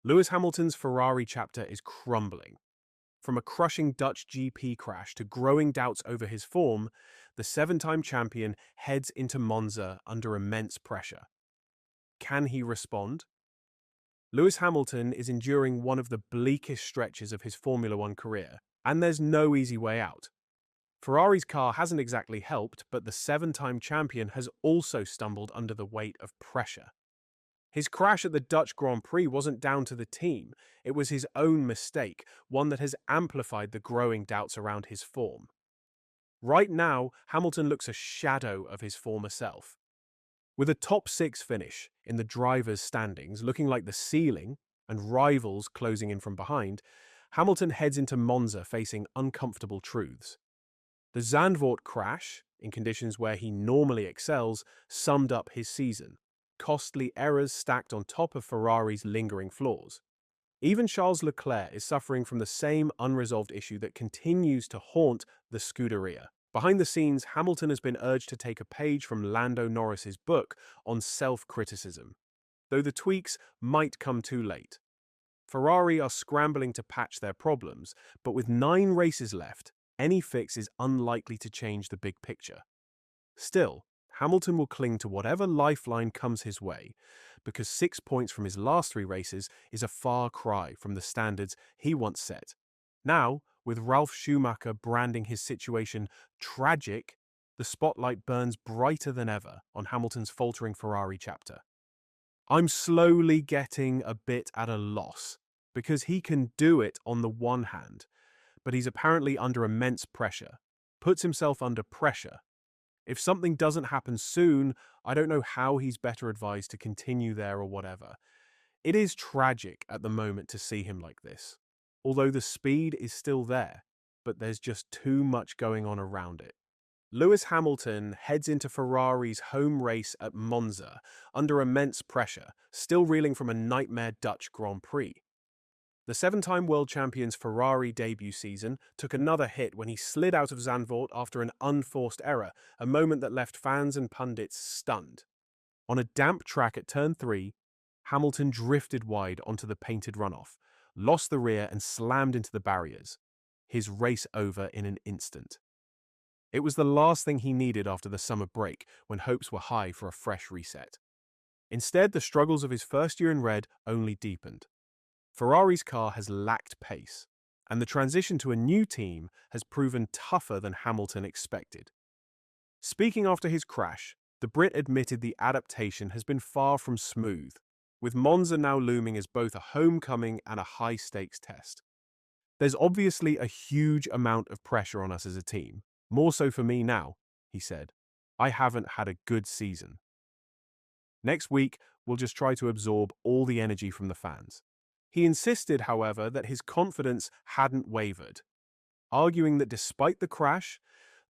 Lewis Hamilton's Ferrari chapter is crumbling. From a crushing Dutch GP crash to growing doubts over his form, the seven-time champion heads into Monza under immense pressure. Can he respond? Lewis Hamilton is enduring one of the bleakest stretches of his Formula One career, and there's no easy way out. Ferrari's car hasn't exactly helped, but the seven-time champion has also stumbled under the weight of pressure. His crash at the Dutch Grand Prix wasn't down to the team, it was his own mistake, one that has amplified the growing doubts around his form. Right now, Hamilton looks a shadow of his former self. With a top six finish in the drivers' standings looking like the ceiling and rivals closing in from behind, Hamilton heads into Monza facing uncomfortable truths. The Zandvoort crash, in conditions where he normally excels, summed up his season. Costly errors stacked on top of Ferrari's lingering flaws. Even Charles Leclerc is suffering from the same unresolved issue that continues to haunt the Scuderia. Behind the scenes, Hamilton has been urged to take a page from Lando Norris's book on self-criticism, though the tweaks might come too late. Ferrari are scrambling to patch their problems, but with 9 races left, any fix is unlikely to change the big picture. Still, Hamilton will cling to whatever lifeline comes his way, because 6 points from his last 3 races is a far cry from the standards he once set. Now, with Ralf Schumacher branding his situation tragic, the spotlight burns brighter than ever on Hamilton's faltering Ferrari chapter. I'm slowly getting a bit at a loss, because he can do it on the one hand, but he's apparently under immense pressure, puts himself under pressure. If something doesn't happen soon, I don't know how he's better advised to continue there or whatever. It is tragic at the moment to see him like this, although the speed is still there, but there's just too much going on around it. Lewis Hamilton heads into Ferrari's home race at Monza under immense pressure, still reeling from a nightmare Dutch Grand Prix. The 7-time world champion's Ferrari debut season took another hit when he slid out of Zandvoort after an unforced error, a moment that left fans and pundits stunned. On a damp track at turn 3, Hamilton drifted wide onto the painted runoff, lost the rear and slammed into the barriers. His race over in an instant. It was the last thing he needed after the summer break, when hopes were high for a fresh reset. Instead, the struggles of his first year in red only deepened. Ferrari's car has lacked pace, and the transition to a new team has proven tougher than Hamilton expected. Speaking after his crash, the Brit admitted the adaptation has been far from smooth, with Monza now looming as both a homecoming and a high-stakes test. There's obviously a huge amount of pressure on us as a team, more so for me now, he said. I haven't had a good season. Next week, we'll just try to absorb all the energy from the fans. He insisted, however, that his confidence hadn't wavered, arguing that despite the crash,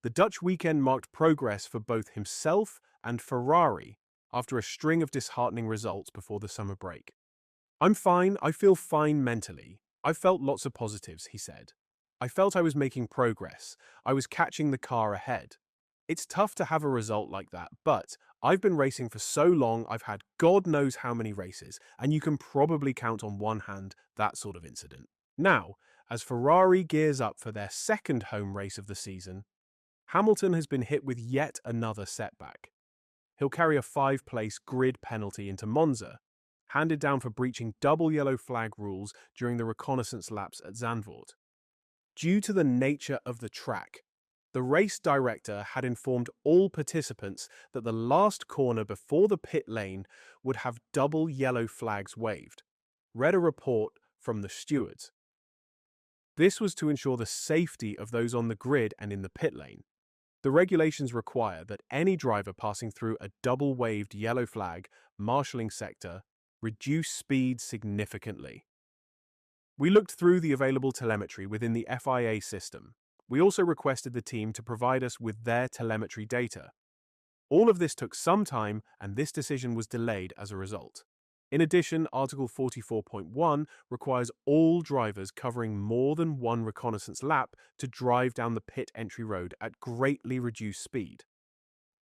the Dutch weekend marked progress for both himself and Ferrari after a string of disheartening results before the summer break. I'm fine, I feel fine mentally. I felt lots of positives, he said. I felt I was making progress. I was catching the car ahead. It's tough to have a result like that, but I've been racing for so long, I've had God knows how many races, and you can probably count on one hand that sort of incident. Now, as Ferrari gears up for their second home race of the season, Hamilton has been hit with yet another setback. He'll carry a 5-place grid penalty into Monza, handed down for breaching double yellow flag rules during the reconnaissance laps at Zandvoort. Due to the nature of the track, the race director had informed all participants that the last corner before the pit lane would have double yellow flags waved, read a report from the stewards. This was to ensure the safety of those on the grid and in the pit lane. The regulations require that any driver passing through a double-waved yellow flag marshalling sector reduce speed significantly. We looked through the available telemetry within the FIA system. We also requested the team to provide us with their telemetry data. All of this took some time, and this decision was delayed as a result. In addition, Article 44.1 requires all drivers covering more than one reconnaissance lap to drive down the pit entry road at greatly reduced speed.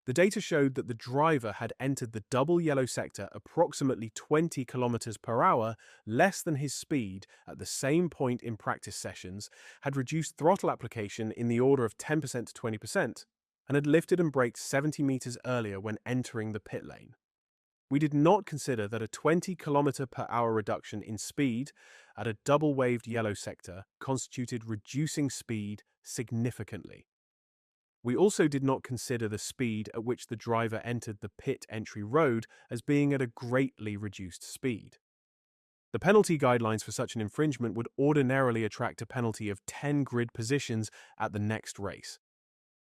The data showed that the driver had entered the double yellow sector approximately 20 kilometers per hour less than his speed at the same point in practice sessions, had reduced throttle application in the order of 10% to 20%, and had lifted and braked 70 meters earlier when entering the pit lane. We did not consider that a 20 km per hour reduction in speed at a double-waved yellow sector constituted reducing speed significantly. We also did not consider the speed at which the driver entered the pit entry road as being at a greatly reduced speed. The penalty guidelines for such an infringement would ordinarily attract a penalty of 10 grid positions at the next race.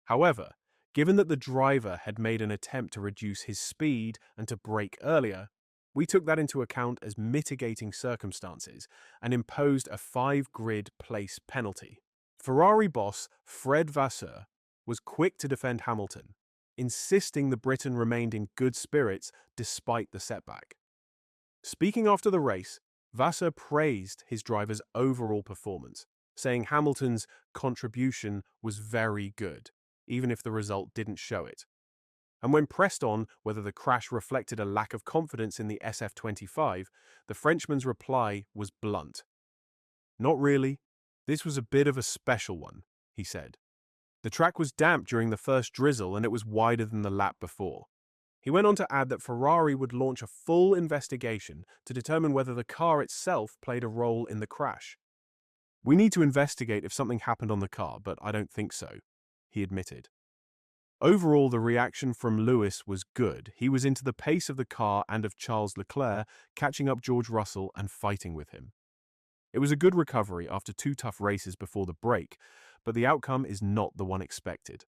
However, given that the driver had made an attempt to reduce his speed and to brake earlier, we took that into account as mitigating circumstances and imposed a 5-grid place penalty. Ferrari boss Fred Vasseur was quick to defend Hamilton, insisting the Briton remained in good spirits despite the setback. Speaking after the race, Vasseur praised his driver's overall performance, saying Hamilton's contribution was very good, even if the result didn't show it. And when pressed on whether the crash reflected a lack of confidence in the SF25, the Frenchman's reply was blunt. "Not really. This was a bit of a special one," he said. "The track was damp during the first drizzle and it was wider than the lap before." He went on to add that Ferrari would launch a full investigation to determine whether the car itself played a role in the crash. "We need to investigate if something happened on the car, but I don't think so," he admitted. Overall, the reaction from Lewis was good. He was into the pace of the car and of Charles Leclerc, catching up George Russell and fighting with him. It was a good recovery after 2 tough races before the break, but the outcome is not the one expected.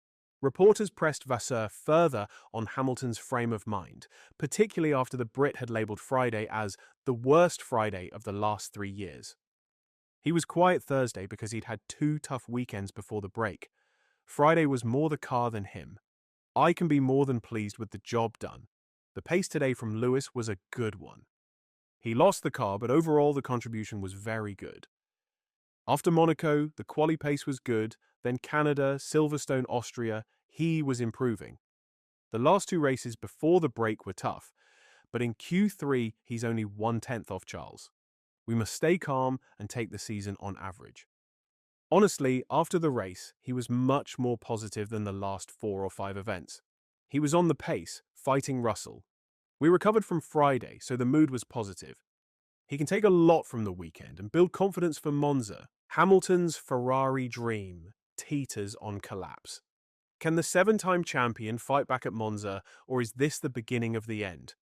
Reporters pressed Vasseur further on Hamilton's frame of mind, particularly after the Brit had labelled Friday as the worst Friday of the last 3 years. He was quiet Thursday because he'd had 2 tough weekends before the break. Friday was more the car than him. "I can be more than pleased with the job done. The pace today from Lewis was a good one. He lost the car, but overall the contribution was very good. After Monaco, the quali pace was good, then Canada, Silverstone, Austria, he was improving. The last 2 races before the break were tough, but in Q3 he's only 1/10 off Charles. We must stay calm and take the season on average." Honestly, after the race, he was much more positive than the last 4 or 5 events. He was on the pace, fighting Russell. We recovered from Friday, so the mood was positive. He can take a lot from the weekend and build confidence for Monza. Hamilton's Ferrari dream teeters on collapse. Can the 7-time champion fight back at Monza, or is this the beginning of the end?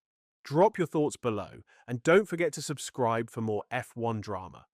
Drop your thoughts below, and don't forget to subscribe for more F1 drama.